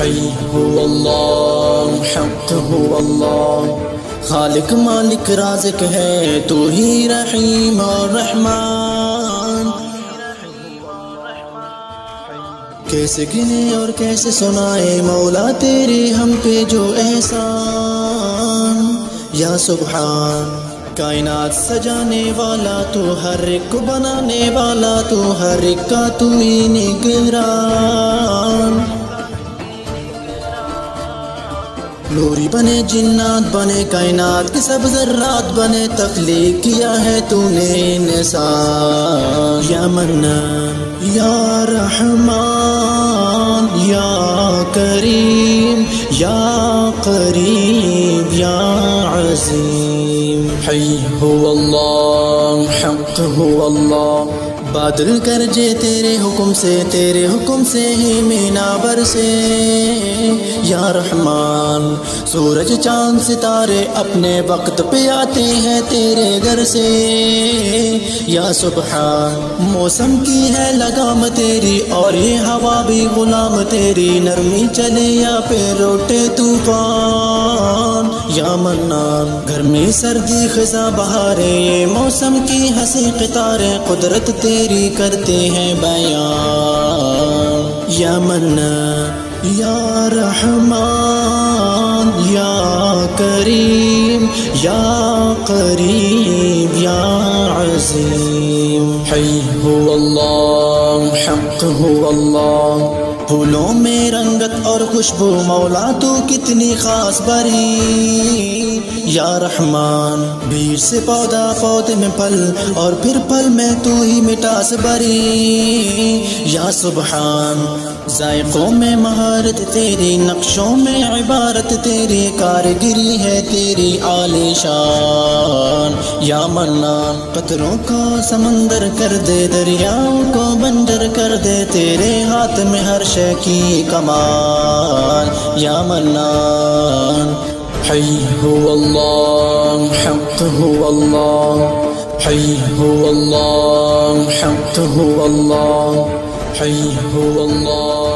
حی هو اللہ، حق هو اللہ، خالق مالک رازق ہے تو ہی رحیم اور رحمان۔ کیسے گنے اور کیسے سنائے مولا تیرے ہم پہ جو احسان، یا سبحان، کائنات سجانے والا تو، ہر ایک کو بنانے والا تو، ہر ایک کا تو ہی نگران۔ نوری بنے جنات بنے کائنات کے سب ذرات بنے، تخلیق کیا ہے تو نے انسان۔ یا منان یا رحمان یا کریم یا قریب یا عظیم۔ حی هو اللہ، حق هو اللہ، بادل گرجے تیرے حکم سے، تیرے حکم سے ہی مینا برسے۔ یا رحمان، سورج چاند ستارے اپنے وقت پہ آتے ہیں تیرے گھر سے۔ یا سبحان، موسم کی ہے لگام تیری اور یہ ہوا بھی غلام تیری، نرمی چلے یا پھر روٹے طوفان۔ یا منان، گرمی سردی خزاں بہاریں، یہ موسم کی ہنسی قطاریں، قدرت تیری کرتے ہیں بیان۔ یا منان یا رحمان یا کریم یا قریب یا عظیم۔ حی هو اللہ، حق هو اللہ، پھولوں میں رنگت اور خوشبو مولا تو کتنی خاص بری۔ یا رحمان، بیج سے پودا، پودے میں پھل اور پھر پھل میں تو ہی مٹاس بری۔ یا سبحان، ذائقوں میں مہارت تیری، نقشوں میں عبارت تیری، کارگری ہے تیری عالی شان۔ یا منان، قطروں کو سمندر کر دے، دریاؤں کو بنجر کر دے، تیرے ہاتھ میں ہر شے کی کمال۔ یا منان، حی هو اللہ، حق هو اللہ، حی هو اللہ، حق هو اللہ، حی هو اللہ۔